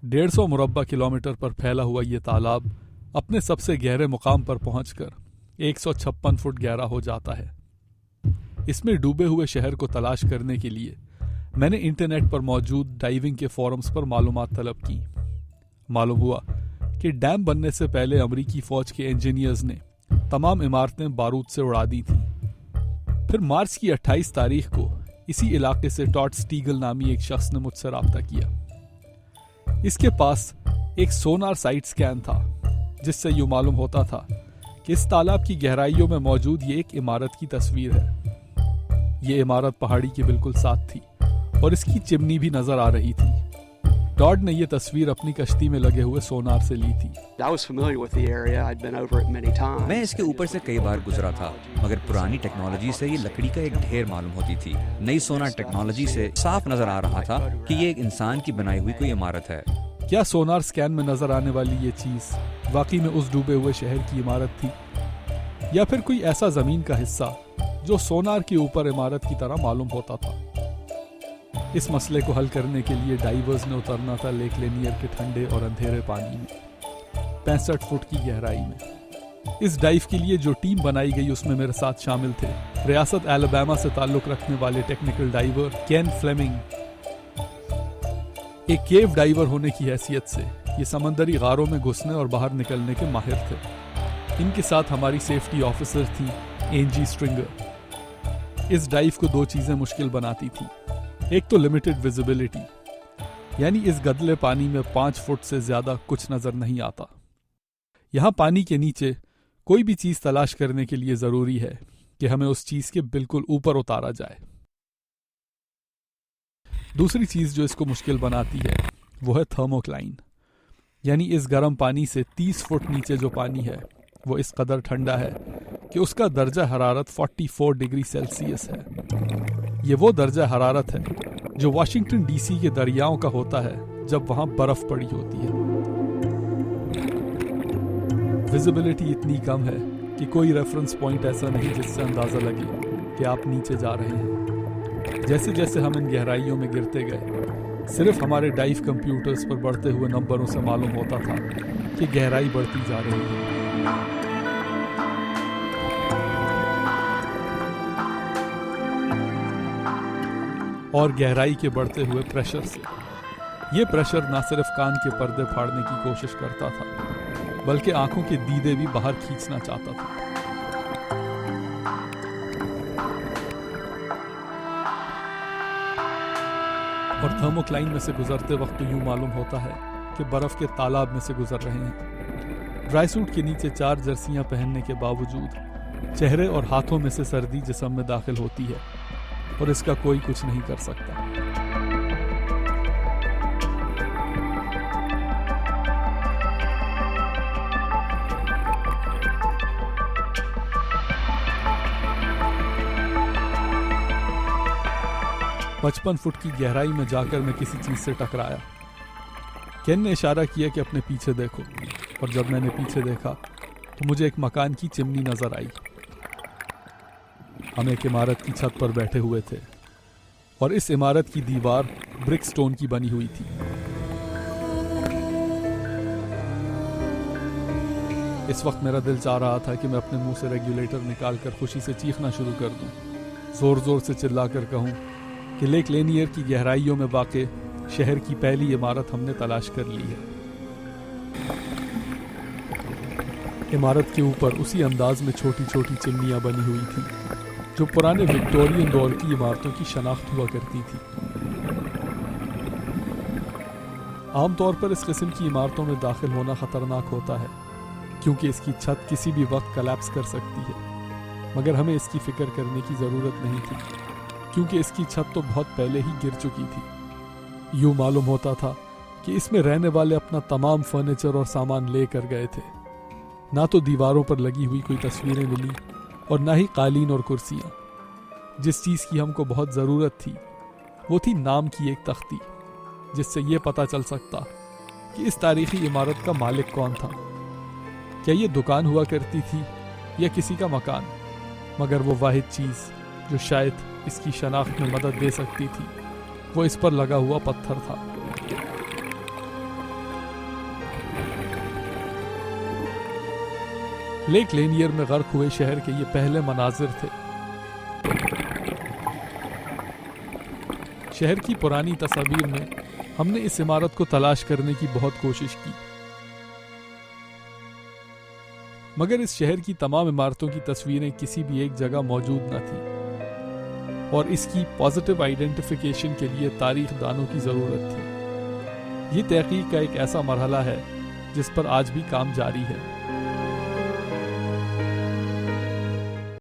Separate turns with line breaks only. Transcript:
150 مربع کلومیٹر پر پھیلا ہوا یہ تالاب اپنے سب سے گہرے مقام پر پہنچ کر 156 فٹ گہرا ہو جاتا ہے۔ اس میں ڈوبے ہوئے شہر کو تلاش کرنے کے لیے میں نے انٹرنیٹ پر موجود ڈائیونگ کے فورمز پر معلومات طلب کی۔ معلوم ہوا کہ ڈیم بننے سے پہلے امریکی فوج کے انجینئرز نے تمام عمارتیں بارود سے اڑا دی تھیں۔ پھر مارچ کی 28 تاریخ کو اسی علاقے سے ٹاڈ سٹیگل نامی ایک شخص نے مجھ سے رابطہ کیا۔ اس کے پاس ایک سونار سائٹ سکین تھا جس سے یوں معلوم ہوتا تھا کہ اس تالاب کی گہرائیوں میں موجود یہ ایک عمارت کی تصویر ہے۔ یہ عمارت پہاڑی کے بالکل ساتھ تھی اور اس کی چمنی بھی نظر آ رہی تھی۔ ٹاڈ نے یہ تصویر اپنی کشتی میں لگے ہوئے سونار سے لی تھی۔
میں اس کے اوپر سے کئی بار گزرا تھا، مگر پرانی ٹیکنالوجی سے یہ لکڑی کا ایک ڈھیر معلوم ہوتی تھی۔ نئی سونار ٹیکنالوجی سے صاف نظر آ رہا تھا کہ یہ ایک انسان کی بنائی ہوئی کوئی عمارت ہے۔
کیا سونار سکین میں نظر آنے والی یہ چیز واقعی میں اس ڈوبے ہوئے شہر کی عمارت تھی، یا پھر کوئی ایسا زمین کا حصہ جو سونار کے اوپر عمارت کی طرح معلوم ہوتا تھا؟ اس مسئلے کو حل کرنے کے لیے ڈائیورز نے اترنا تھا لیک لینیئر کے ٹھنڈے اور اندھیرے پانی میں 65 فٹ کی گہرائی میں۔ اس ڈائیو کے لیے جو ٹیم بنائی گئی اس میں میرے ساتھ شامل تھے ریاست الاباما سے تعلق رکھنے والے ٹیکنیکل ڈائیور کین فلیمنگ۔ ایک کیو ڈائیور ہونے کی حیثیت سے یہ سمندری غاروں میں گھسنے اور باہر نکلنے کے ماہر تھے۔ ان کے ساتھ ہماری سیفٹی آفیسر تھی اینجی سٹرنگر۔ اس ڈائیو کو دو چیزیں مشکل بناتی تھی۔ ایک تو لمیٹڈ ویزیبلٹی، یعنی اس گدلے پانی میں 5 فٹ سے زیادہ کچھ نظر نہیں آتا۔ یہاں پانی کے نیچے کوئی بھی چیز تلاش کرنے کے لیے ضروری ہے کہ ہمیں اس چیز کے بالکل اوپر اتارا جائے۔ دوسری چیز جو اس کو مشکل بناتی ہے وہ ہے تھرموکلائن، یعنی اس گرم پانی سے 30 فٹ نیچے جو پانی ہے وہ اس قدر ٹھنڈا ہے کہ اس کا درجہ حرارت 44 ڈگری سیلسیس ہے۔ یہ وہ درجہ حرارت ہے جو واشنگٹن ڈی سی کے دریاؤں کا ہوتا ہے جب وہاں برف پڑی ہوتی ہے۔ ویزیبلٹی اتنی کم ہے کہ کوئی ریفرنس پوائنٹ ایسا نہیں جس سے اندازہ لگے کہ آپ نیچے جا رہے ہیں۔ جیسے جیسے ہم ان گہرائیوں میں گرتے گئے، صرف ہمارے ڈائیو کمپیوٹرز پر بڑھتے ہوئے نمبروں سے معلوم ہوتا تھا کہ گہرائی بڑھتی جا رہی ہے۔ اور گہرائی کے بڑھتے ہوئے پریشر سے یہ پریشر نہ صرف کان کے پردے پھاڑنے کی کوشش کرتا تھا بلکہ آنکھوں کے دیدے بھی باہر کھینچنا چاہتا تھا۔ اور تھرموکلائن میں سے گزرتے وقت تو یوں معلوم ہوتا ہے کہ برف کے تالاب میں سے گزر رہے ہیں۔ ڈرائی سوٹ کے نیچے 4 جرسیاں پہننے کے باوجود چہرے اور ہاتھوں میں سے سردی جسم میں داخل ہوتی ہے اور اس کا کوئی کچھ نہیں کر سکتا۔ پچپن فٹ کی گہرائی میں جا کر میں کسی چیز سے ٹکرایا۔ کین نے اشارہ کیا کہ اپنے پیچھے دیکھو، اور جب میں نے پیچھے دیکھا تو مجھے ایک مکان کی چمنی نظر آئی۔ ہم ایک عمارت کی چھت پر بیٹھے ہوئے تھے اور اس عمارت کی دیوار برک سٹون کی بنی ہوئی تھی۔ اس وقت میرا دل چاہ رہا تھا کہ میں اپنے منہ سے ریگولیٹر نکال کر خوشی سے چیخنا شروع کر دوں، زور زور سے چلا کر کہوں کہ لیک لینیئر کی گہرائیوں میں واقع شہر کی پہلی عمارت ہم نے تلاش کر لی ہے۔ عمارت کے اوپر اسی انداز میں چھوٹی چھوٹی چمنیاں بنی ہوئی تھیں جو پرانے وکٹورین دور کی عمارتوں کی شناخت ہوا کرتی تھی۔ عام طور پر اس قسم کی عمارتوں میں داخل ہونا خطرناک ہوتا ہے کیونکہ اس کی چھت کسی بھی وقت کلیپس کر سکتی ہے، مگر ہمیں اس کی فکر کرنے کی ضرورت نہیں تھی کیونکہ اس کی چھت تو بہت پہلے ہی گر چکی تھی۔ یوں معلوم ہوتا تھا کہ اس میں رہنے والے اپنا تمام فرنیچر اور سامان لے کر گئے تھے۔ نہ تو دیواروں پر لگی ہوئی کوئی تصویریں ملی اور نہ ہی قالین اور کرسیاں۔ جس چیز کی ہم کو بہت ضرورت تھی وہ تھی نام کی ایک تختی جس سے یہ پتہ چل سکتا کہ اس تاریخی عمارت کا مالک کون تھا۔ کیا یہ دکان ہوا کرتی تھی یا کسی کا مکان؟ مگر وہ واحد چیز جو شاید اس کی شناخت میں مدد دے سکتی تھی وہ اس پر لگا ہوا پتھر تھا۔ لیک لینیئر میں غرق ہوئے شہر کے یہ پہلے مناظر تھے۔ شہر کی پرانی تصاویر میں ہم نے اس عمارت کو تلاش کرنے کی بہت کوشش کی، مگر اس شہر کی تمام عمارتوں کی تصویریں کسی بھی ایک جگہ موجود نہ تھیں، اور اس کی پازیٹیو آئیڈینٹیفیکیشن کے لیے تاریخ دانوں کی ضرورت تھی۔ یہ تحقیق کا ایک ایسا مرحلہ ہے جس پر آج بھی کام جاری ہے۔